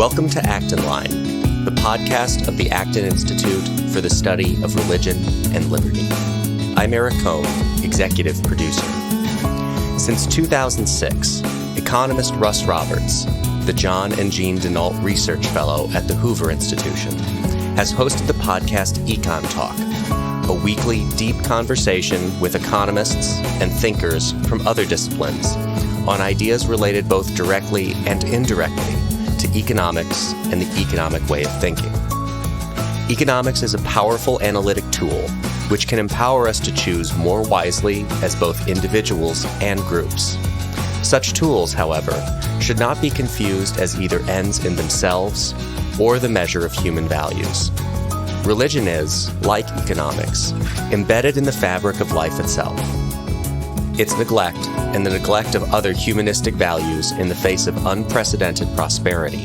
Welcome to Acton Line, the podcast of the Acton Institute for the Study of Religion and Liberty. I'm Eric Cohn, executive producer. Since 2006, economist Russ Roberts, the John and Jean Nault Research Fellow at the Hoover Institution, has hosted the podcast EconTalk, a weekly deep conversation with economists and thinkers from other disciplines on ideas related both directly and indirectly to economics and the economic way of thinking. Economics is a powerful analytic tool which can empower us to choose more wisely as both individuals and groups. Such tools, however, should not be confused as either ends in themselves or the measure of human values. Religion is, like economics, embedded in the fabric of life itself. Its neglect, and the neglect of other humanistic values in the face of unprecedented prosperity,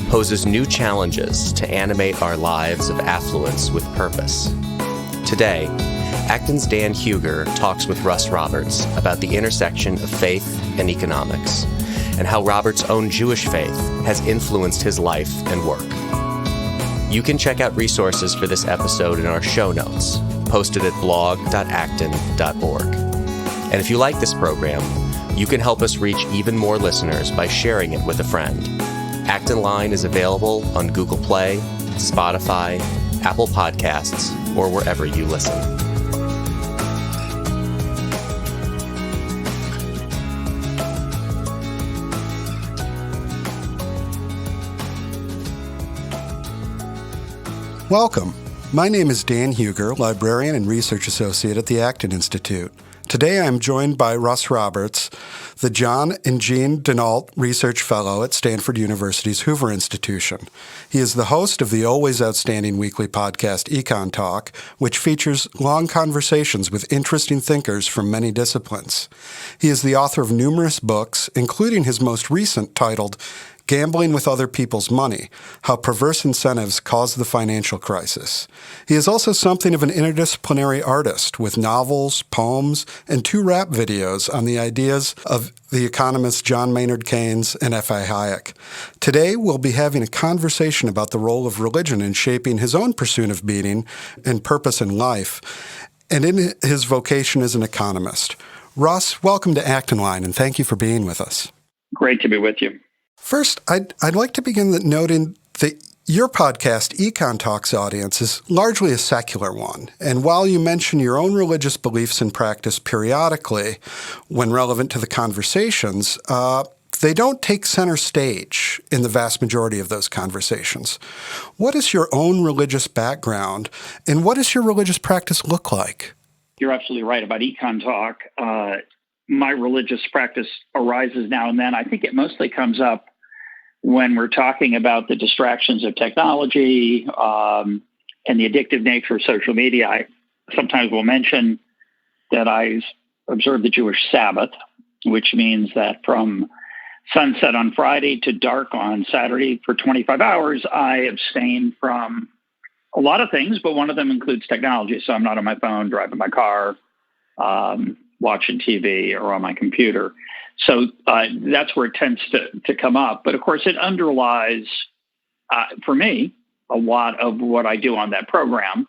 poses new challenges to animate our lives of affluence with purpose. Today, Acton's Dan Huger talks with Russ Roberts about the intersection of faith and economics, and how Roberts' own Jewish faith has influenced his life and work. You can check out resources for this episode in our show notes, posted at blog.Acton.org. And if you like this program, you can help us reach even more listeners by sharing it with a friend. Acton Line is available on Google Play, Spotify, Apple Podcasts, or wherever you listen. Welcome. My name is Dan Huger, librarian and research associate at the Acton Institute. Today I'm joined by Russ Roberts, the John and Jean Nault Research Fellow at Stanford University's Hoover Institution. He is the host of the always outstanding weekly podcast EconTalk, which features long conversations with interesting thinkers from many disciplines. He is the author of numerous books, including his most recent titled Gambling with Other People's Money, How Perverse Incentives Cause the Financial Crisis. He is also something of an interdisciplinary artist with novels, poems, and 2 rap videos on the ideas of the economists John Maynard Keynes and F.A. Hayek. Today, we'll be having a conversation about the role of religion in shaping his own pursuit of meaning and purpose in life, and in his vocation as an economist. Russ, welcome to Acton Line, and thank you for being with us. Great to be with you. First, I'd like to begin noting that your podcast, EconTalk's audience, is largely a secular one. And while you mention your own religious beliefs and practice periodically when relevant to the conversations, they don't take center stage in the vast majority of those conversations. What is your own religious background, and what does your religious practice look like? You're absolutely right about EconTalk. My religious practice arises now and then. I think it mostly comes up when we're talking about the distractions of technology and the addictive nature of social media. I sometimes will mention that I observe the Jewish Sabbath, which means that from sunset on Friday to dark on Saturday for 25 hours, I abstain from a lot of things, but one of them includes technology. So I'm not on my phone, driving my car, watching TV, or on my computer. So that's where it tends to come up. But of course, it underlies, for me, a lot of what I do on that program.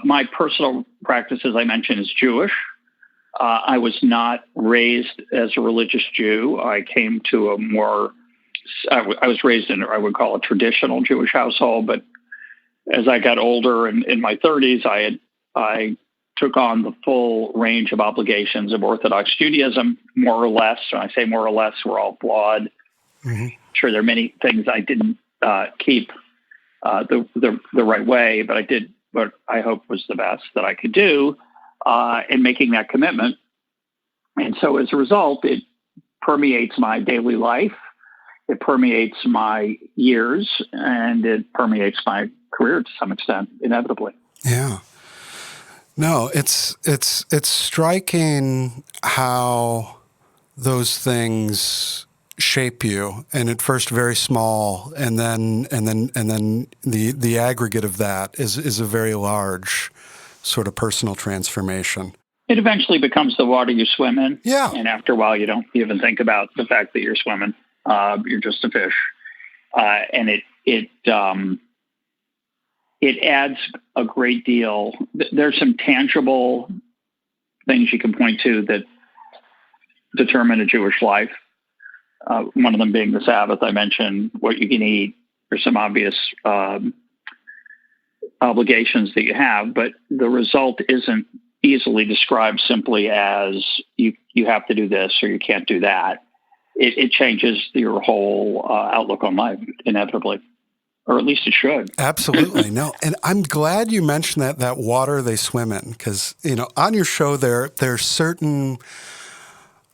My personal practice, as I mentioned, is Jewish. I was not raised as a religious Jew. I came to I was raised in, I would call a traditional Jewish household. But as I got older, in my 30s, I took on the full range of obligations of Orthodox Judaism, more or less. When I say more or less, we're all flawed. Mm-hmm. Sure, there are many things I didn't keep the right way, but I did what I hope was the best that I could do in making that commitment. And so as a result, it permeates my daily life, it permeates my years, and it permeates my career to some extent, inevitably. Yeah. No, it's striking how those things shape you, and at first very small, and then the aggregate of that is a very large sort of personal transformation. It eventually becomes the water you swim in. Yeah. And after a while, you don't even think about the fact that you're swimming. You're just a fish. and it adds a great deal. There's some tangible things you can point to that determine a Jewish life. One of them being the Sabbath. I mentioned what you can eat. There's some obvious obligations that you have, but the result isn't easily described simply as you have to do this or you can't do that. It changes your whole outlook on life inevitably, or at least it should. Absolutely. No. And I'm glad you mentioned that water they swim in, because, on your show there's certain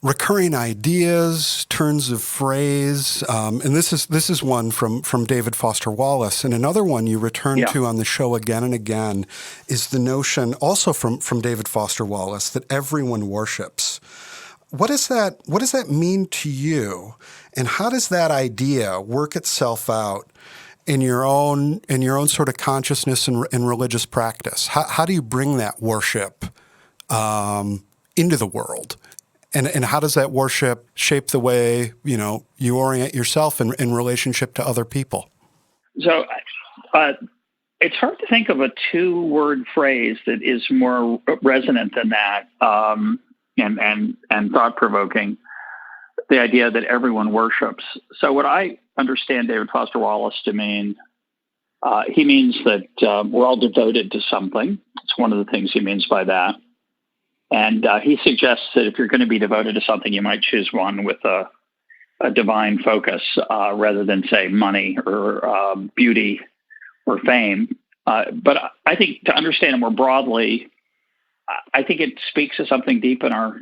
recurring ideas, turns of phrase, and this is one from David Foster Wallace, and another one you return to on the show again and again is the notion, also from David Foster Wallace, that everyone worships. What does that mean to you, and how does that idea work itself out in your own sort of consciousness and religious practice? How do you bring that worship into the world? And how does that worship shape the way, you orient yourself in relationship to other people? So it's hard to think of a two-word phrase that is more resonant than that and thought-provoking, the idea that everyone worships. So what I understand David Foster Wallace to mean, he means that we're all devoted to something. It's one of the things he means by that. And he suggests that if you're going to be devoted to something, you might choose one with a divine focus rather than, say, money or beauty or fame. But I think to understand it more broadly, I think it speaks to something deep in our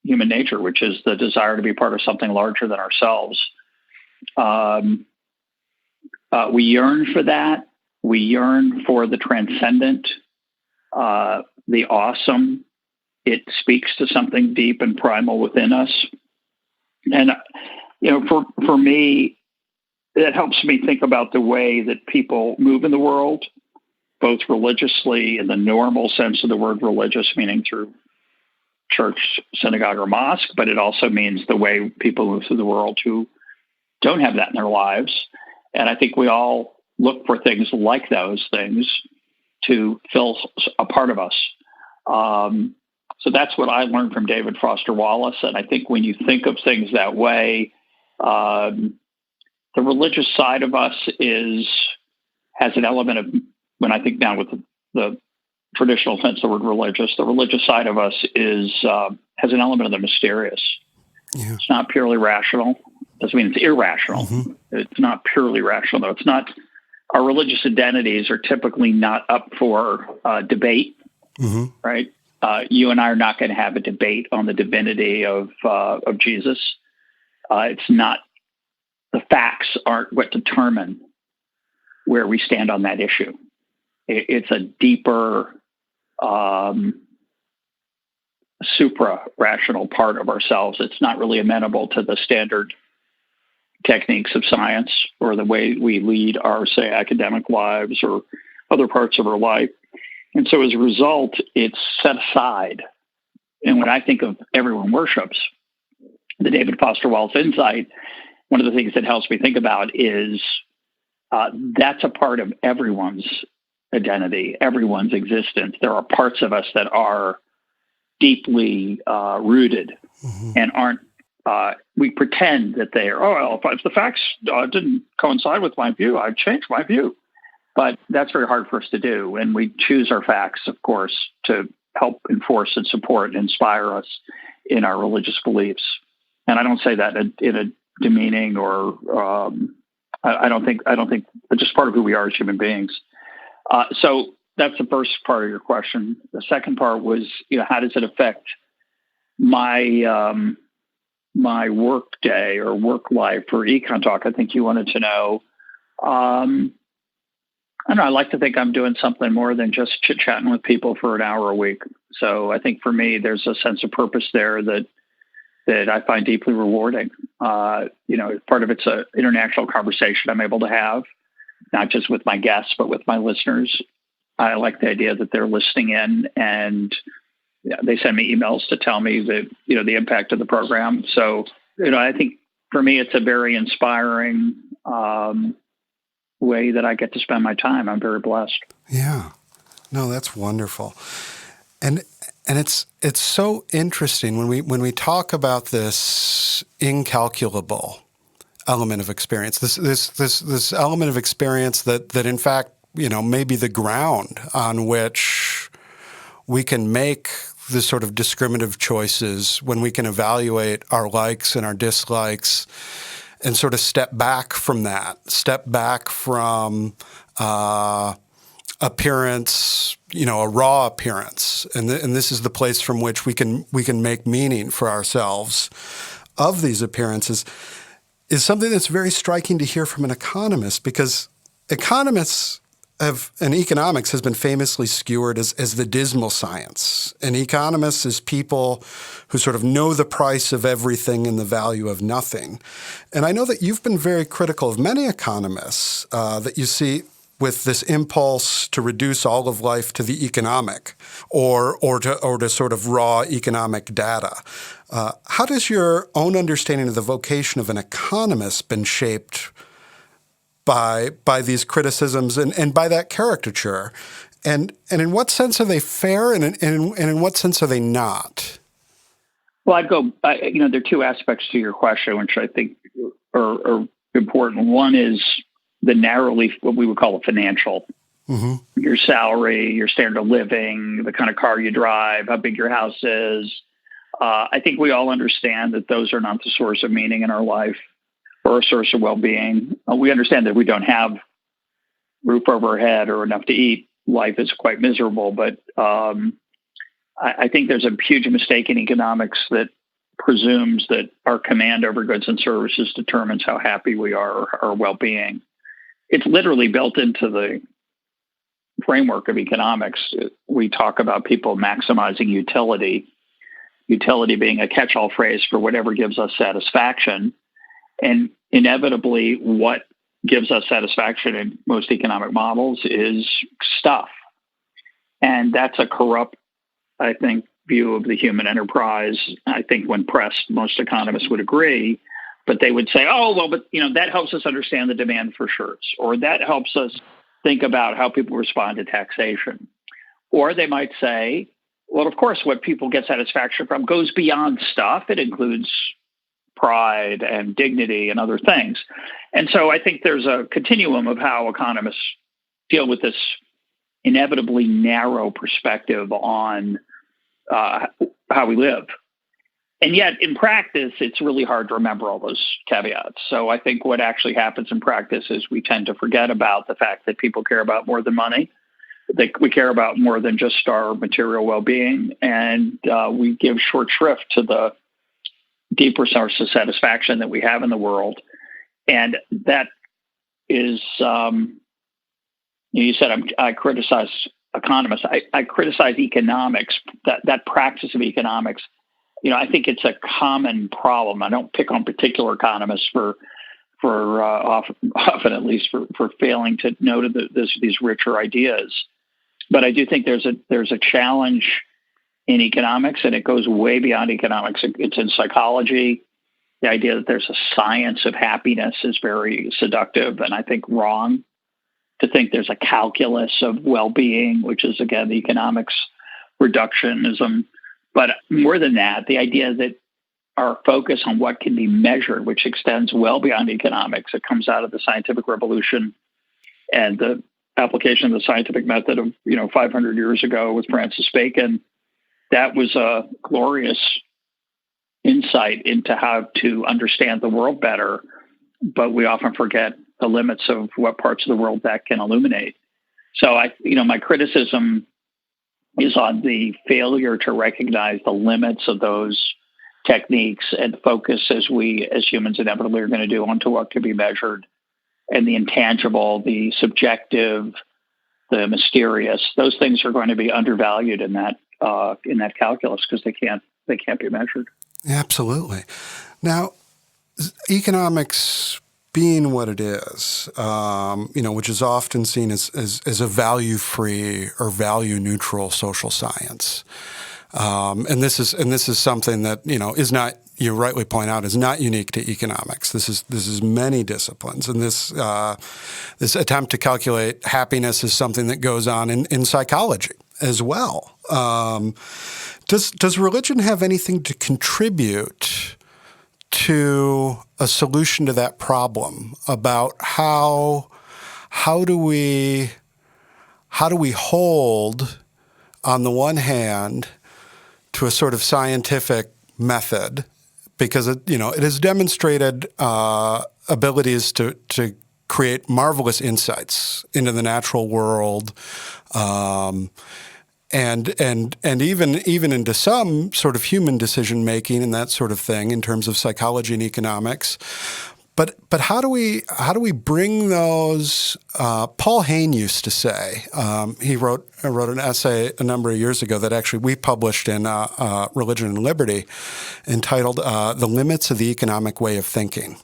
human nature, which is the desire to be part of something larger than ourselves. We yearn for that. We yearn for the transcendent, the awesome. It speaks to something deep and primal within us. And, for me, it helps me think about the way that people move in the world, both religiously in the normal sense of the word religious, meaning through church, synagogue, or mosque, but it also means the way people move through the world who don't have that in their lives. And I think we all look for things like those things to fill a part of us. So that's what I learned from David Foster Wallace. And I think when you think of things that way, the religious side of us has an element of, when I think now with the traditional sense of the word religious, the religious side of us has an element of the mysterious. Yeah. It's not purely rational. Doesn't mean it's irrational. Mm-hmm. It's not purely rational, though. It's not. Our religious identities are typically not up for debate, right? You and I are not going to have a debate on the divinity of Jesus. It's not. The facts aren't what determine where we stand on that issue. It's a deeper, supra-rational part of ourselves. It's not really amenable to the standard techniques of science or the way we lead our, say, academic lives or other parts of our life. And so as a result, it's set aside. And when I think of everyone worships, the David Foster Wallace insight, one of the things that helps me think about is that's a part of everyone's identity, everyone's existence. There are parts of us that are deeply rooted and aren't, we pretend that they are, if the facts didn't coincide with my view, I've changed my view. But that's very hard for us to do. And we choose our facts, of course, to help enforce and support and inspire us in our religious beliefs. And I don't say that in a demeaning or I don't think it's just part of who we are as human beings. So that's the first part of your question. The second part was, how does it affect my my work day or work life or EconTalk? I think you wanted to know. I don't know. I like to think I'm doing something more than just chit-chatting with people for an hour a week. So I think for me, there's a sense of purpose there that I find deeply rewarding. Part of it's an international conversation I'm able to have, not just with my guests, but with my listeners. I like the idea that they're listening in and they send me emails to tell me that, the impact of the program. So, I think for me, it's a very inspiring way that I get to spend my time. I'm very blessed. Yeah. No, that's wonderful. And it's so interesting when we talk about this incalculable element of experience, this element of experience that in fact, may be the ground on which we can make the sort of discriminative choices, when we can evaluate our likes and our dislikes and sort of step back from appearance, a raw appearance. And this is the place from which we can make meaning for ourselves of these appearances, is something that's very striking to hear from an economist, because economists and economics has been famously skewered as the dismal science. And economists as people who sort of know the price of everything and the value of nothing. And I know that you've been very critical of many economists that you see with this impulse to reduce all of life to the economic or to sort of raw economic data. How does your own understanding of the vocation of an economist been shaped by these criticisms and by that caricature? And in what sense are they fair and in what sense are they not? Well, there are two aspects to your question, which I think are important. One is the narrowly, what we would call a financial, your salary, your standard of living, the kind of car you drive, how big your house is. I think we all understand that those are not the source of meaning in our life or a source of well-being. We understand that we don't have roof over our head or enough to eat. Life is quite miserable, but I think there's a huge mistake in economics that presumes that our command over goods and services determines how happy we are or our well-being. It's literally built into the framework of economics. We talk about people maximizing utility being a catch-all phrase for whatever gives us satisfaction. And inevitably, what gives us satisfaction in most economic models is stuff. And that's a corrupt, I think, view of the human enterprise. I think when pressed, most economists would agree, but they would say, that helps us understand the demand for shirts, or that helps us think about how people respond to taxation. Or they might say, well, of course, what people get satisfaction from goes beyond stuff. It includes pride and dignity and other things. And so I think there's a continuum of how economists deal with this inevitably narrow perspective on how we live. And yet in practice, it's really hard to remember all those caveats. So I think what actually happens in practice is we tend to forget about the fact that people care about more than money. We care about more than just our material well-being. And we give short shrift to the deeper source of satisfaction that we have in the world. And that is, you said I criticize economists. I criticize economics, that practice of economics. I think it's a common problem. I don't pick on particular economists for often at least for failing to note these richer ideas. But I do think there's a challenge in economics, and it goes way beyond economics. It's in psychology. The idea that there's a science of happiness is very seductive, and I think wrong. To think there's a calculus of well-being, which is, again, the economics reductionism. But more than that, the idea that our focus on what can be measured, which extends well beyond economics, it comes out of the scientific revolution and the application of the scientific method of 500 years ago with Francis Bacon. That was a glorious insight into how to understand the world better, but we often forget the limits of what parts of the world that can illuminate. So my criticism is on the failure to recognize the limits of those techniques and focus, as we as humans inevitably are going to do, onto what can be measured, and the intangible, the subjective, the mysterious. Those things are going to be undervalued in that calculus because they can't be measured. Absolutely. Now, economics being what it is, which is often seen as a value-free or value-neutral social science, and this is something that is not you rightly point out, is not unique to economics. This is many disciplines, and this attempt to calculate happiness is something that goes on in psychology as well. Does religion have anything to contribute to a solution to that problem about how do we hold, on the one hand, to a sort of scientific method, because it has demonstrated abilities to create marvelous insights into the natural world, and even into some sort of human decision making and that sort of thing in terms of psychology and economics. But how do we bring those? Paul Heyne used to say, he wrote an essay a number of years ago that actually we published in Religion and Liberty, entitled "The Limits of the Economic Way of Thinking,"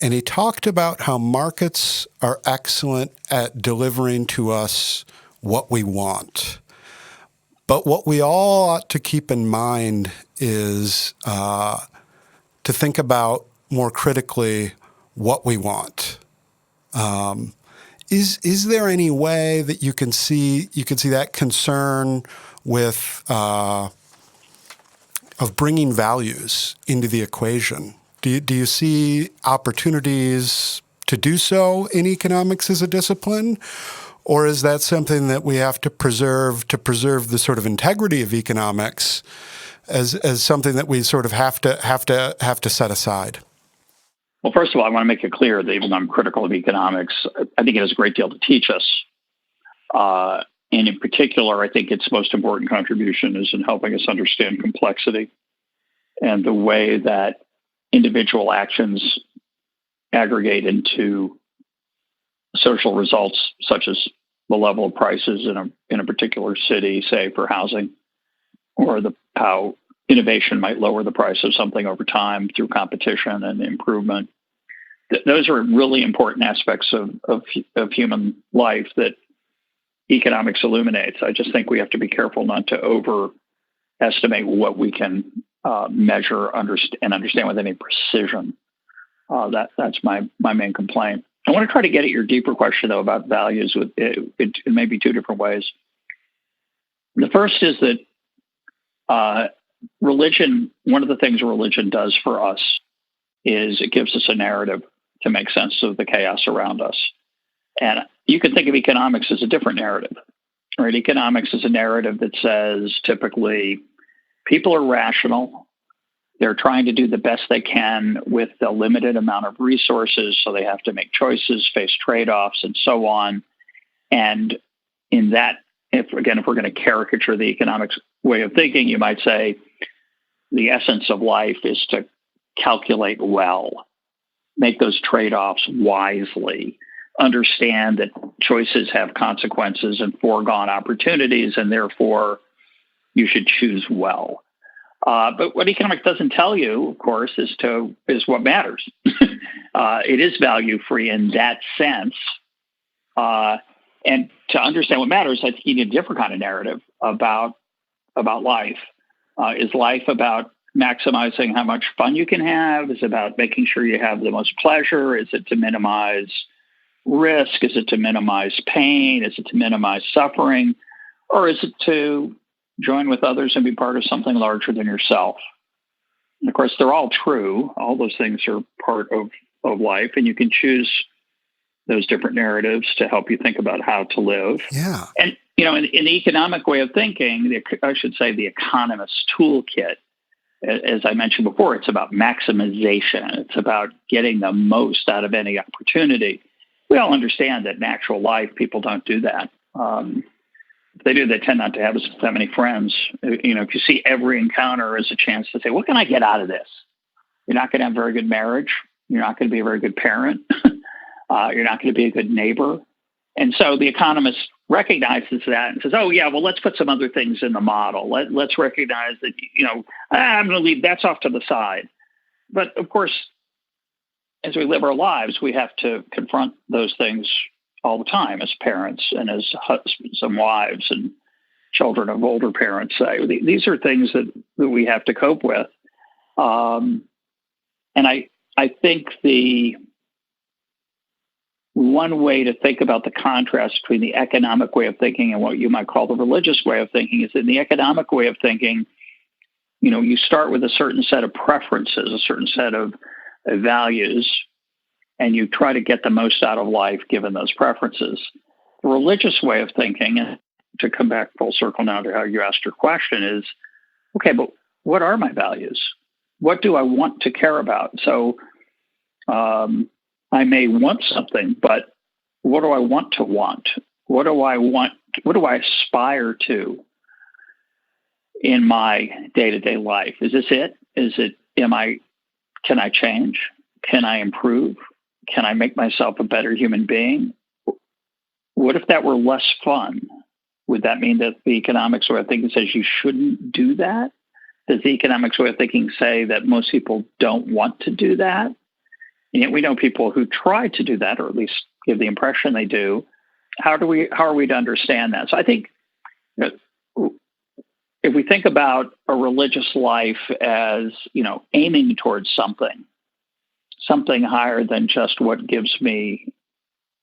and he talked about how markets are excellent at delivering to us what we want. But what we all ought to keep in mind is to think about more critically what we want. Is there any way that you can see that concern with of bringing values into the equation? Do you see opportunities to do so in economics as a discipline? Or is that something that we have to preserve the sort of integrity of economics as something that we sort of have to set aside? Well, first of all, I want to make it clear that even though I'm critical of economics, I think it has a great deal to teach us. And in particular, I think its most important contribution is in helping us understand complexity and the way that individual actions aggregate into social results, such as the level of prices in a particular city, say for housing, or how innovation might lower the price of something over time through competition and improvement. Those are really important aspects of human life that economics illuminates. I just think we have to be careful not to overestimate what we can measure and understand with any precision. That's my main complaint. I want to try to get at your deeper question, though, about values in maybe two different ways. The first is that religion, one of the things religion does for us is it gives us a narrative to make sense of the chaos around us. And you can think of economics as a different narrative, right? Economics is a narrative that says typically people are rational. They're trying to do the best they can with the limited amount of resources, so they have to make choices, face trade-offs, and so on. And in that, if we're going to caricature the economics way of thinking, you might say the essence of life is to calculate well, make those trade-offs wisely, understand that choices have consequences and foregone opportunities, and therefore you should choose well. But what economics doesn't tell you, of course, is what matters. It is value-free in that sense. And to understand what matters, I think you need a different kind of narrative about life. Is life about maximizing how much fun you can have? Is it about making sure you have the most pleasure? Is it to minimize risk? Is it to minimize pain? Is it to minimize suffering? Or is it to join with others and be part of something larger than yourself? And of course, they're all true. All those things are part of life, and you can choose those different narratives to help you think about how to live. Yeah. And, in the economic way of thinking, I should say the economist's toolkit, as I mentioned before, it's about maximization. It's about getting the most out of any opportunity. We all understand that in actual life, people don't do that. If they do, they tend not to have that many friends. If you see every encounter as a chance to say, what can I get out of this? You're not going to have a very good marriage. You're not going to be a very good parent. You're not going to be a good neighbor. And so the economist recognizes that and says, oh, yeah, well, let's put some other things in the model. Let's recognize that, I'm going to leave that's off to the side. But, of course, as we live our lives, we have to confront those things all the time as parents and as husbands and wives and children of older parents say. These are things that we have to cope with. And I think the one way to think about the contrast between the economic way of thinking and what you might call the religious way of thinking is in the economic way of thinking, you start with a certain set of preferences, a certain set of values, and you try to get the most out of life given those preferences. The religious way of thinking, and to come back full circle now to how you asked your question, is, okay, but what are my values? What do I want to care about? So I may want something, but what do I want to want? What do I want? What do I aspire to in my day-to-day life? Is this it? Can I change? Can I improve? Can I make myself a better human being? What if that were less fun? Would that mean that the economics way of thinking says you shouldn't do that? Does the economics way of thinking say that most people don't want to do that? And yet we know people who try to do that, or at least give the impression they do. How are we to understand that? So I think if we think about a religious life as, aiming towards something higher than just what gives me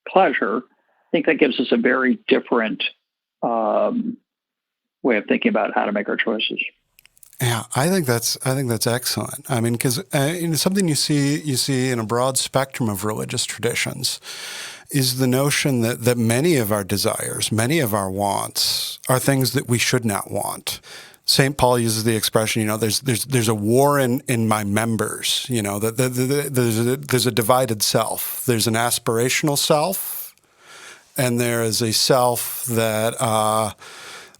pleasure, I think that gives us a very different way of thinking about how to make our choices. Yeah, I think that's excellent. I mean, because something you see in a broad spectrum of religious traditions is the notion that many of our desires, many of our wants, are things that we should not want. St. Paul uses the expression, there's a war in my members. There's a divided self. There's an aspirational self, and there is a self that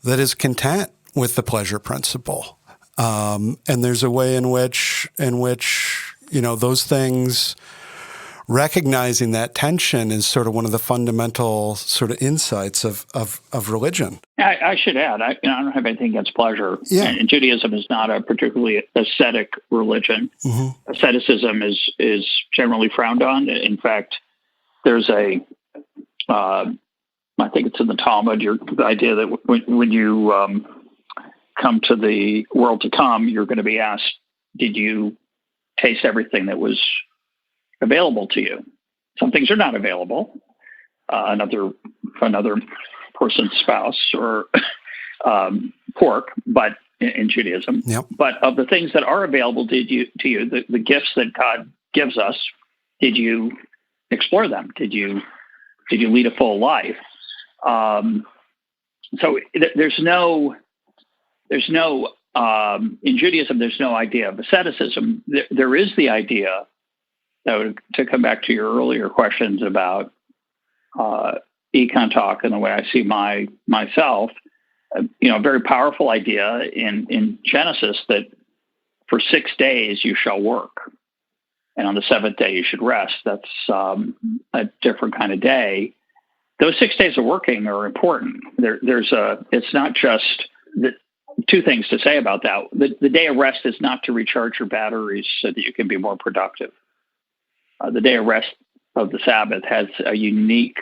is content with the pleasure principle. And there's a way in which those things, recognizing that tension is sort of one of the fundamental sort of insights of religion. I should add, I don't have anything against pleasure. Yeah. And Judaism is not a particularly ascetic religion. Mm-hmm. Asceticism is generally frowned on. In fact, there's I think it's in the Talmud, the idea that when you come to the world to come, you're going to be asked, did you taste everything that was available to you? Some things are not available. Another person's spouse or pork, but in Judaism. Yep. But of the things that are available to you, the gifts that God gives us, did you explore them? Did you lead a full life? So there's no in Judaism, there's no idea of asceticism. There is the idea, though, to come back to your earlier questions about EconTalk and the way I see myself, a very powerful idea in Genesis that for 6 days you shall work, and on the seventh day you should rest. That's a different kind of day. Those 6 days of working are important. It's not just that. Two things to say about that. The day of rest is not to recharge your batteries so that you can be more productive. The day of rest of the Sabbath has a unique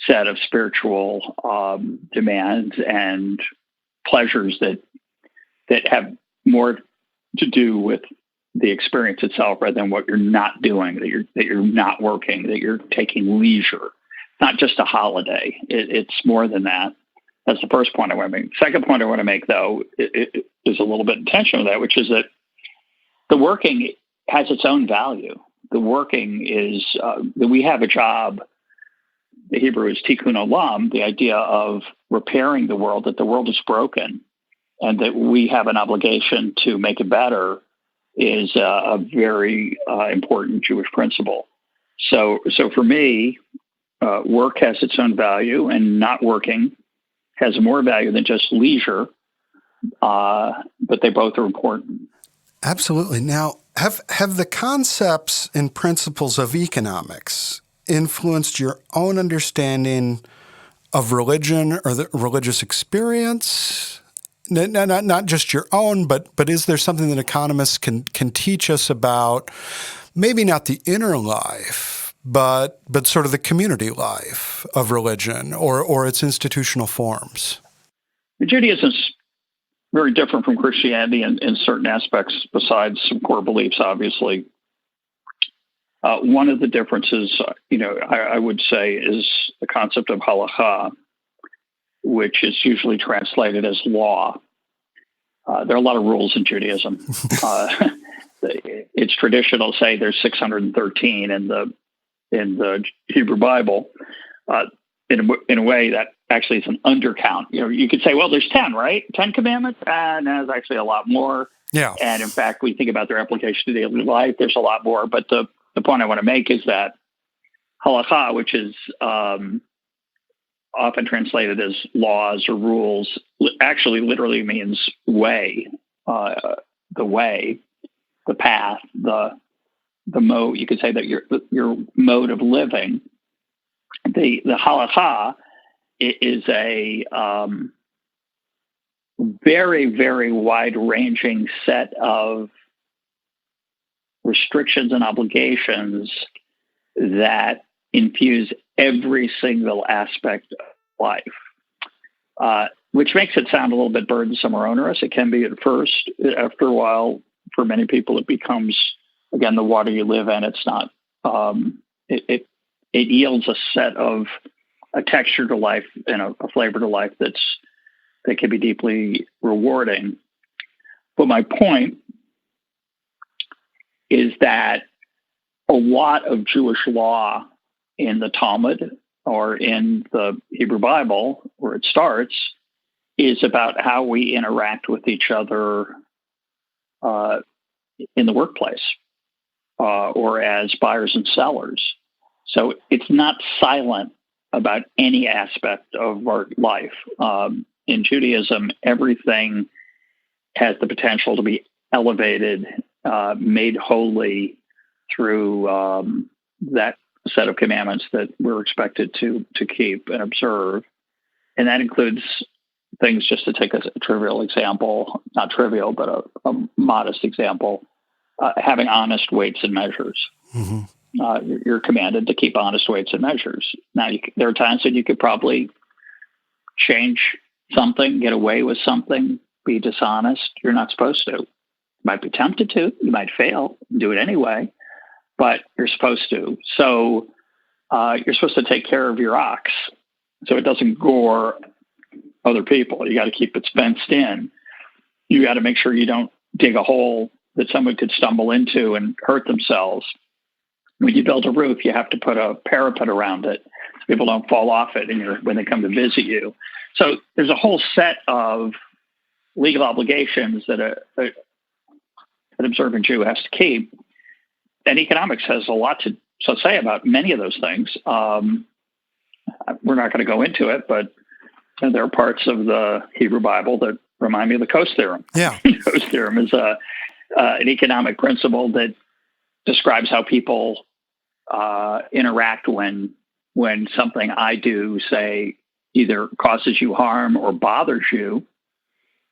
set of spiritual demands and pleasures that have more to do with the experience itself rather than what you're not doing, that you're not working, that you're taking leisure. Not just a holiday. It's more than that. That's the first point I want to make. Second point I want to make, though, it is a little bit in tension with that, which is that the working has its own value. The working is that we have a job. The Hebrew is tikkun olam, the idea of repairing the world, that the world is broken, and that we have an obligation to make it better, is a very important Jewish principle. So for me, work has its own value, and not working has more value than just leisure, but they both are important. Absolutely. Now, have the concepts and principles of economics influenced your own understanding of religion or the religious experience? Not just your own, but is there something that economists can teach us about, maybe not the inner life, but sort of the community life of religion or its institutional forms? Judaism's very different from Christianity in certain aspects, besides some core beliefs, obviously. One of the differences, I would say, is the concept of halakha, which is usually translated as law. There are a lot of rules in Judaism. It's traditional to say there's 613 in the Hebrew Bible. In a way, that actually is an undercount. You could say, well, there's 10, right? 10 commandments, and there's actually a lot more. Yeah. And in fact, we think about their application to daily life. There's a lot more. But the point I want to make is that halakha, which is often translated as laws or rules, actually literally means way, the way, the path, the mode. You could say that your mode of living. The halakha is a very, very wide-ranging set of restrictions and obligations that infuse every single aspect of life, which makes it sound a little bit burdensome or onerous. It can be at first. After a while, for many people, it becomes, again, the water you live in. It's not, it yields a texture to life and a flavor to life that can be deeply rewarding. But my point is that a lot of Jewish law in the Talmud or in the Hebrew Bible, where it starts, is about how we interact with each other in the workplace or as buyers and sellers. So it's not silent about any aspect of our life. In Judaism, everything has the potential to be elevated, made holy through that set of commandments that we're expected to keep and observe. And that includes things, just to take a trivial example, not trivial, but a modest example, having honest weights and measures. Mm-hmm. You're commanded to keep honest weights and measures. Now, there are times when you could probably change something, get away with something, be dishonest. You're not supposed to. You might be tempted to. You might fail, do it anyway, but you're supposed to. So you're supposed to take care of your ox so it doesn't gore other people. You got to keep it fenced in. You got to make sure you don't dig a hole that someone could stumble into and hurt themselves. When you build a roof, you have to put a parapet around it so people don't fall off it when they come to visit you. So there's a whole set of legal obligations that an observant Jew has to keep. And economics has a lot to say about many of those things. We're not going to go into it, but there are parts of the Hebrew Bible that remind me of the Coase theorem. Yeah. Coase theorem is an economic principle that describes how people interact when something I do, say, either causes you harm or bothers you.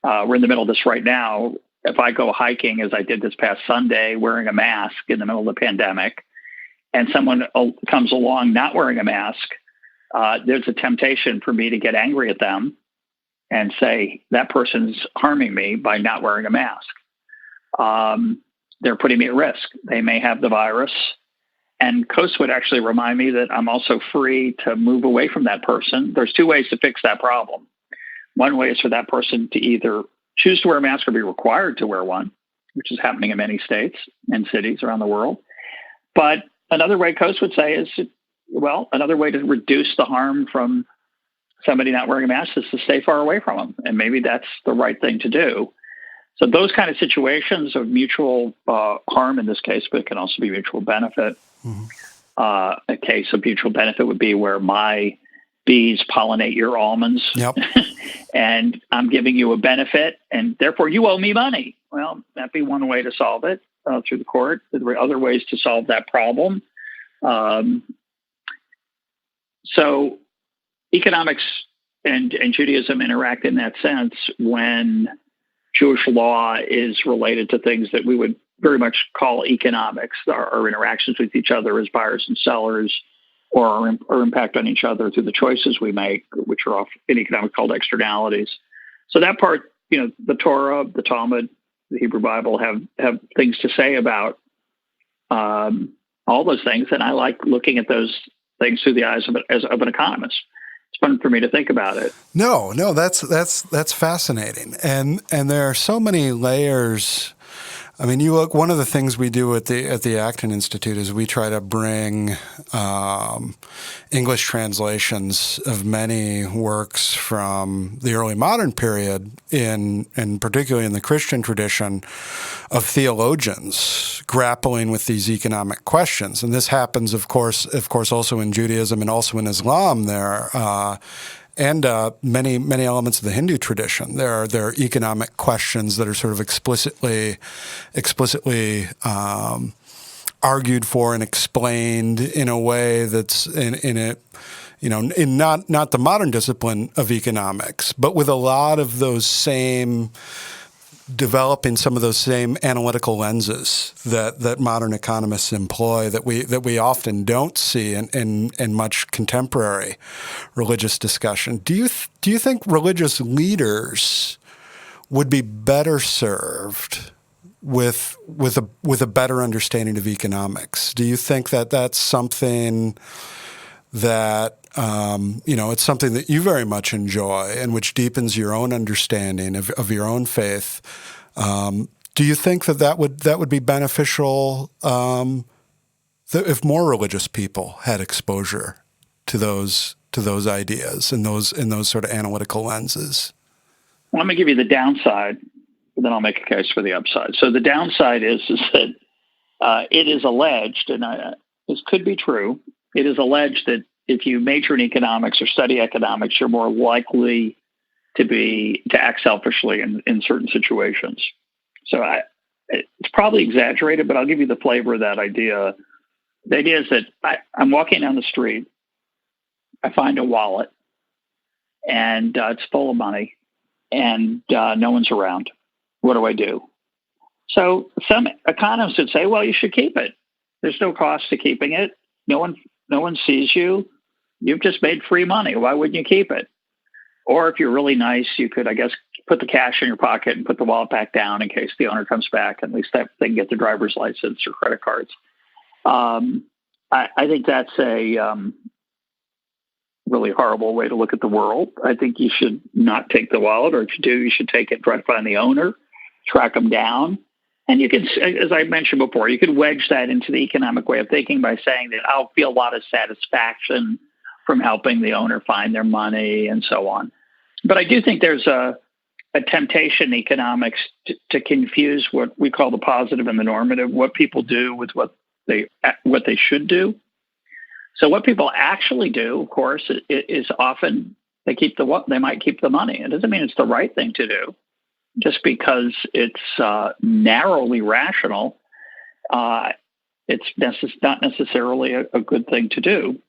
We're in the middle of this right now. If I go hiking, as I did this past Sunday, wearing a mask in the middle of the pandemic, and someone comes along not wearing a mask, there's a temptation for me to get angry at them and say, that person's harming me by not wearing a mask. They're putting me at risk. They may have the virus. And Coase would actually remind me that I'm also free to move away from that person. There's two ways to fix that problem. One way is for that person to either choose to wear a mask or be required to wear one, which is happening in many states and cities around the world. But another way Coase would say is, another way to reduce the harm from somebody not wearing a mask is to stay far away from them. And maybe that's the right thing to do. So those kind of situations of mutual harm in this case, but it can also be mutual benefit. Mm-hmm. A case of mutual benefit would be where my bees pollinate your almonds. Yep. And I'm giving you a benefit, and therefore you owe me money. Well, that'd be one way to solve it through the court. There are other ways to solve that problem. So economics and Judaism interact in that sense when Jewish law is related to things that we would very much call economics, our interactions with each other as buyers and sellers, or our impact on each other through the choices we make, which are often in economics called externalities. So that part the Torah, the Talmud, the Hebrew Bible have things to say about all those things, and I like looking at those things through the eyes of an economist. It's fun for me to think about it. No, that's fascinating, and there are so many layers. I mean, you look. One of the things we do at the Acton Institute is we try to bring English translations of many works from the early modern period, and particularly in the Christian tradition, of theologians grappling with these economic questions. And this happens, of course, also in Judaism and also in Islam. And many elements of the Hindu tradition. There are economic questions that are sort of explicitly argued for and explained in a way that's in not the modern discipline of economics, but with a lot of those same developing some of those same analytical lenses that modern economists employ that we often don't see in much contemporary religious discussion. Do you think religious leaders would be better served with a better understanding of economics? Do you think that that's something that it's something that you very much enjoy and which deepens your own understanding of your own faith? Do you think that would be beneficial if more religious people had exposure to those ideas and those sort of analytical lenses? Well, I'm going to give you the downside, but then I'll make a case for the upside. So the downside is that it is alleged, and this could be true, it is alleged that if you major in economics or study economics, you're more likely to act selfishly in certain situations. So it's probably exaggerated, but I'll give you the flavor of that idea. The idea is that I'm walking down the street, I find a wallet, and it's full of money, and no one's around. What do I do? So some economists would say, well, you should keep it. There's no cost to keeping it. No one sees you. You've just made free money. Why wouldn't you keep it? Or if you're really nice, you could, I guess, put the cash in your pocket and put the wallet back down in case the owner comes back. At least they can get the driver's license or credit cards. I think that's a really horrible way to look at the world. I think you should not take the wallet, or if you do, you should take it, try to find the owner, track them down. And you can, as I mentioned before, you could wedge that into the economic way of thinking by saying that I'll feel a lot of satisfaction from helping the owner find their money and so on. But I do think there's a temptation in economics to confuse what we call the positive and the normative, what people do with what they should do. So what people actually do, of course, is often they might keep the money. It doesn't mean it's the right thing to do. Just because it's narrowly rational, it's not necessarily a good thing to do.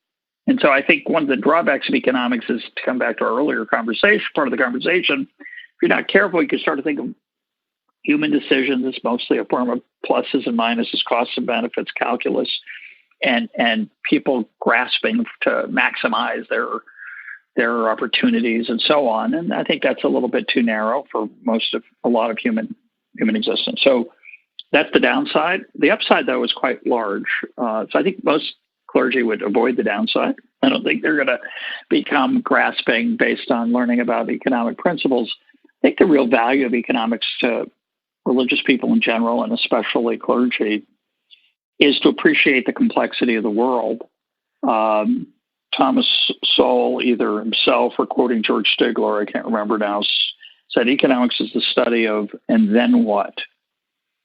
And so I think one of the drawbacks of economics is, to come back to our earlier conversation, part of the conversation, if you're not careful, you can start to think of human decisions as mostly a form of pluses and minuses, costs and benefits calculus, and people grasping to maximize their opportunities and so on. And I think that's a little bit too narrow for a lot of human existence. So that's the downside. The upside, though, is quite large. So I think most clergy would avoid the downside. I don't think they're going to become grasping based on learning about economic principles. I think the real value of economics to religious people in general, and especially clergy, is to appreciate the complexity of the world. Thomas Sowell, either himself or quoting George Stigler, I can't remember now, said economics is the study of and then what?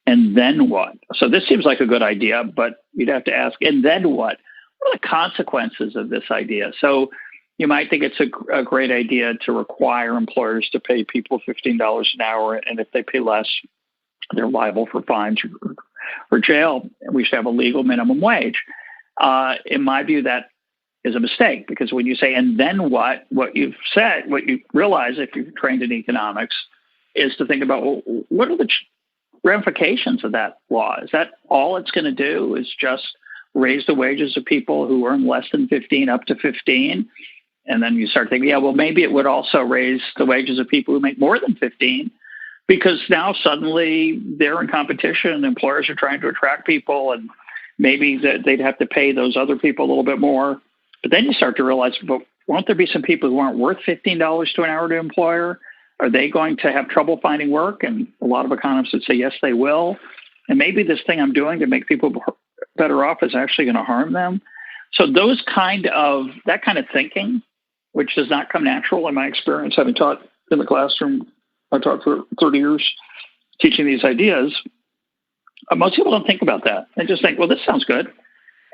And then what? So this seems like a good idea, but you'd have to ask, and then what? What are the consequences of this idea? So you might think it's a great idea to require employers to pay people $15 an hour, and if they pay less, they're liable for fines or jail. We should have a legal minimum wage. In my view, that is a mistake, because when you say, and then what you've said, what you realize if you're trained in economics is to think about, well, what are the ramifications of that law? Is that all it's going to do is just raise the wages of people who earn less than 15 up to 15? And then you start thinking, yeah, well, maybe it would also raise the wages of people who make more than 15. because now suddenly they're in competition and employers are trying to attract people, and maybe that they'd have to pay those other people a little bit more. But then you start to realize, but won't there be some people who aren't worth $15 to an hour to an employer? Are they going to have trouble finding work? And a lot of economists would say, yes, they will. And maybe this thing I'm doing to make people better off is actually going to harm them. So that kind of thinking, which does not come natural in my experience, having taught in the classroom, I taught for 30 years teaching these ideas. Most people don't think about that. They just think, well, this sounds good.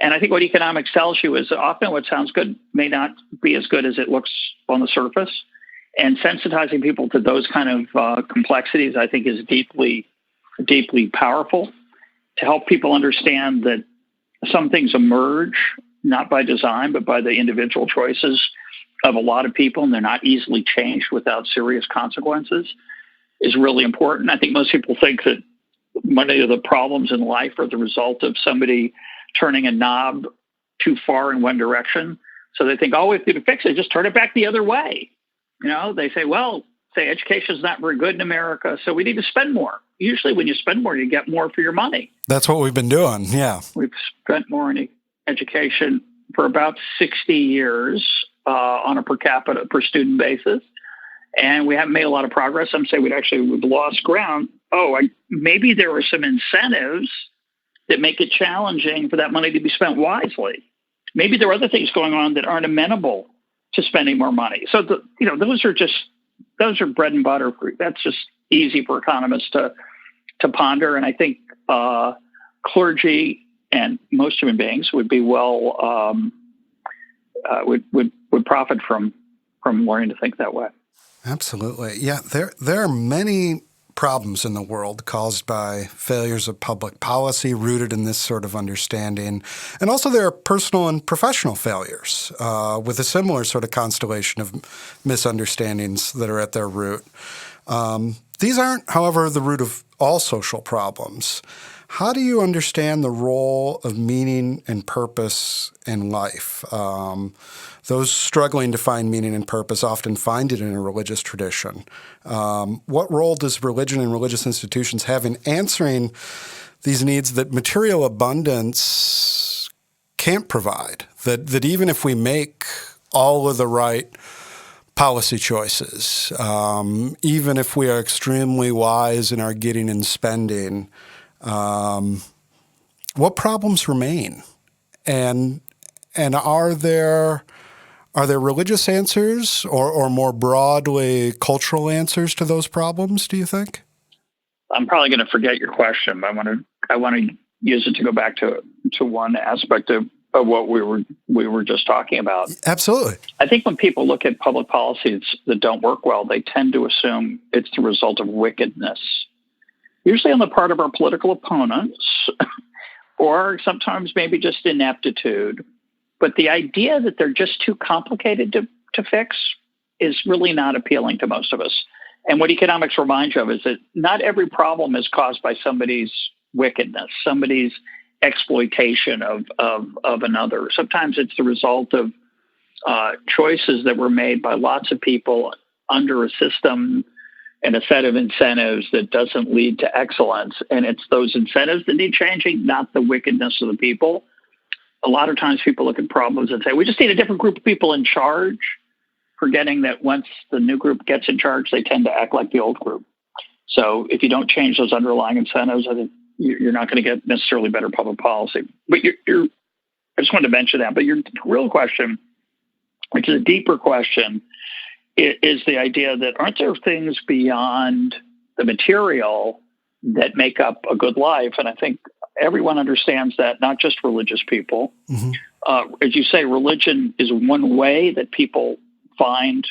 And I think what economics tells you is often what sounds good may not be as good as it looks on the surface. And sensitizing people to those kind of complexities, I think, is deeply, deeply powerful to help people understand that some things emerge not by design, but by the individual choices of a lot of people, and they're not easily changed without serious consequences, is really important. I think most people think that many of the problems in life are the result of somebody turning a knob too far in one direction. So they think, we have to fix it, just turn it back the other way. They say, education is not very good in America, so we need to spend more. Usually when you spend more, you get more for your money. That's what we've been doing, yeah. We've spent more in education for about 60 years on a per capita, per student basis, and we haven't made a lot of progress. Some say we've lost ground. Maybe there are some incentives that make it challenging for that money to be spent wisely. Maybe there are other things going on that aren't amenable to spending more money. So, those are bread and butter. That's just easy for economists to ponder. And I think clergy and most human beings would be would profit from learning to think that way. Absolutely. Yeah, there are many problems in the world caused by failures of public policy rooted in this sort of understanding. And also there are personal and professional failures with a similar sort of constellation of misunderstandings that are at their root. These aren't, however, the root of all social problems. How do you understand the role of meaning and purpose in life? Those struggling to find meaning and purpose often find it in a religious tradition. What role does religion and religious institutions have in answering these needs that material abundance can't provide? That even if we make all of the right policy choices, even if we are extremely wise in our getting and spending, what problems remain? And are there religious answers or more broadly cultural answers to those problems, do you think? I'm probably going to forget your question, but I want to use it to go back to one aspect of what we were just talking about. Absolutely. I think when people look at public policies that don't work well, they tend to assume it's the result of wickedness, usually on the part of our political opponents, or sometimes maybe just ineptitude. But the idea that they're just too complicated to fix is really not appealing to most of us. And what economics reminds you of is that not every problem is caused by somebody's wickedness, somebody's exploitation of another. Sometimes it's the result of choices that were made by lots of people under a system and a set of incentives that doesn't lead to excellence. And it's those incentives that need changing, not the wickedness of the people. A lot of times people look at problems and say, we just need a different group of people in charge, forgetting that once the new group gets in charge, they tend to act like the old group. So if you don't change those underlying incentives, I think you're not going to get necessarily better public policy. But I just wanted to mention that. But your real question, which is a deeper question, is the idea that aren't there things beyond the material that make up a good life? And I think everyone understands that, not just religious people. Mm-hmm. As you say, religion is one way that people find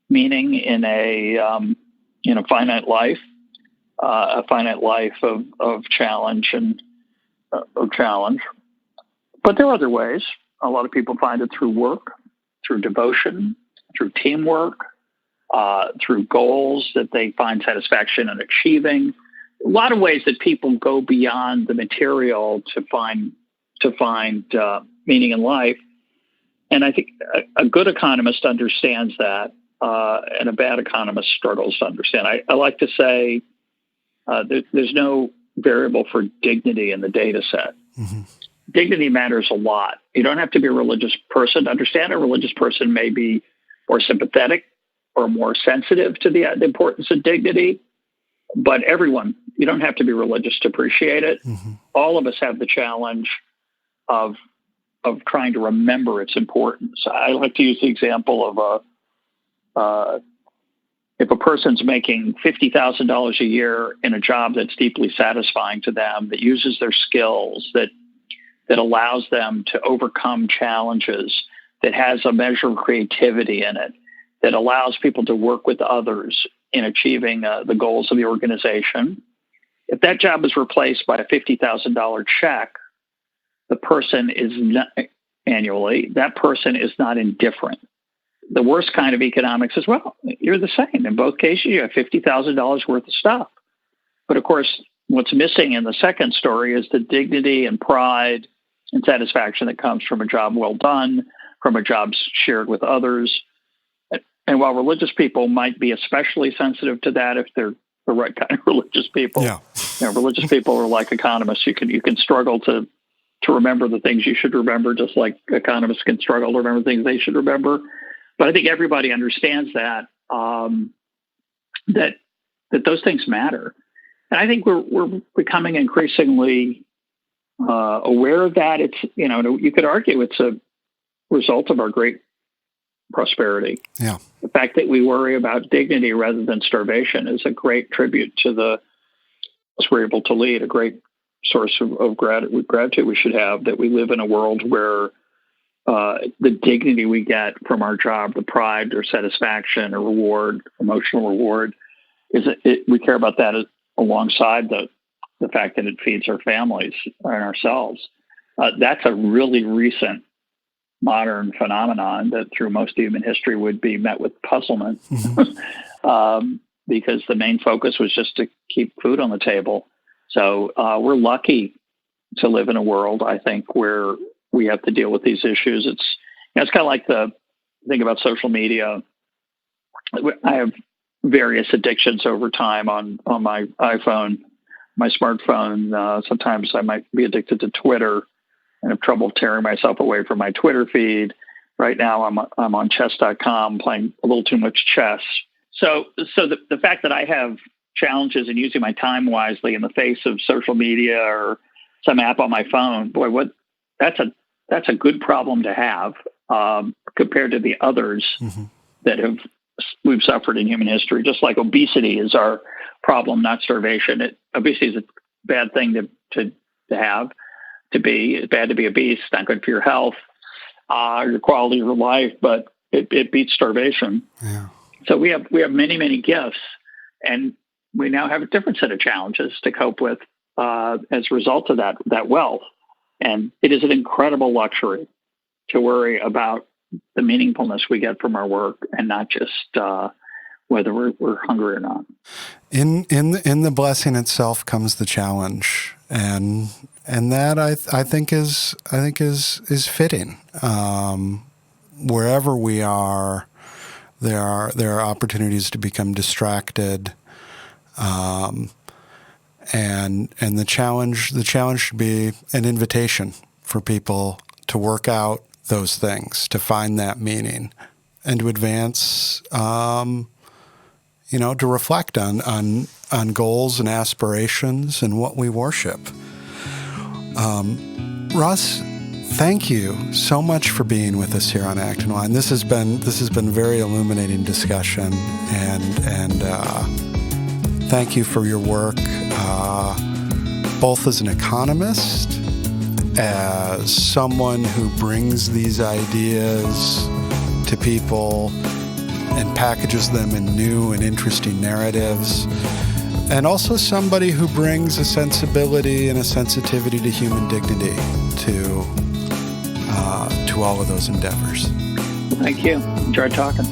meaning in a finite life, a finite life of challenge and of challenge. But there are other ways. A lot of people find it through work, through devotion, through teamwork, through goals that they find satisfaction in achieving. A lot of ways that people go beyond the material to find meaning in life. And I think a good economist understands that, and a bad economist struggles to understand. I like to say there's no variable for dignity in the data set. Mm-hmm. Dignity matters a lot. You don't have to be a religious person to understand. A religious person may be more sympathetic or more sensitive to the importance of dignity, but everyone, you don't have to be religious to appreciate it. Mm-hmm. All of us have the challenge of trying to remember its importance. I like to use the example of if a person's making $50,000 a year in a job that's deeply satisfying to them, that uses their skills, that allows them to overcome challenges, that has a measure of creativity in it, that allows people to work with others in achieving the goals of the organization. If that job is replaced by a $50,000 check, the person is not annually, that person is not indifferent. The worst kind of economics is, well, you're the same. In both cases, you have $50,000 worth of stuff. But of course, what's missing in the second story is the dignity and pride and satisfaction that comes from a job well done, from a job shared with others. And while religious people might be especially sensitive to that if they're the right kind of religious people, religious people are like economists. You can struggle to remember the things you should remember, just like economists can struggle to remember things they should remember. But I think everybody understands that that those things matter, and I think we're becoming increasingly aware of that. It's you could argue it's a result of our great prosperity. Yeah, the fact that we worry about dignity rather than starvation is a great tribute to the us we're able to lead. A great source of gratitude we should have that we live in a world where the dignity we get from our job, the pride or satisfaction or reward, emotional reward, we care about that alongside the fact that it feeds our families and ourselves. That's a really recent modern phenomenon that through most of human history would be met with puzzlement because the main focus was just to keep food on the table. So we're lucky to live in a world, I think, where we have to deal with these issues. It's kind of like the thing about social media. I have various addictions over time on my iPhone, my smartphone. Sometimes I might be addicted to Twitter and have trouble tearing myself away from my Twitter feed. Right now I'm on chess.com playing a little too much chess. So the fact that I have challenges in using my time wisely in the face of social media or some app on my phone, that's a good problem to have compared to the others that we've suffered in human history. Just like obesity is our problem, not starvation. Obesity is a bad thing to have, to be. It's bad to be obese. It's not good for your health, your quality of your life, but it beats starvation. Yeah. So we have many, many gifts, and we now have a different set of challenges to cope with as a result of that wealth. And it is an incredible luxury to worry about the meaningfulness we get from our work and not just whether we're hungry or not. In the blessing itself comes the challenge, and that I think is fitting. Wherever we are, there are opportunities to become distracted. And the challenge should be an invitation for people to work out those things, to find that meaning, and to advance, to reflect on goals and aspirations and what we worship. Russ, thank you so much for being with us here on Acton Line. This has been very illuminating discussion, and thank you for your work, both as an economist, as someone who brings these ideas to people and packages them in new and interesting narratives, and also somebody who brings a sensibility and a sensitivity to human dignity to all of those endeavors. Thank you. Enjoyed talking.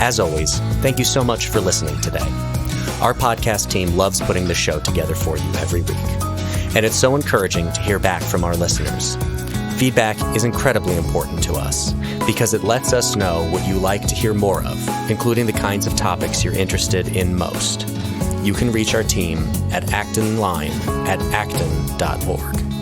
As always, thank you so much for listening today. Our podcast team loves putting the show together for you every week. And it's so encouraging to hear back from our listeners. Feedback is incredibly important to us because it lets us know what you like to hear more of, including the kinds of topics you're interested in most. You can reach our team at actonline@acton.org.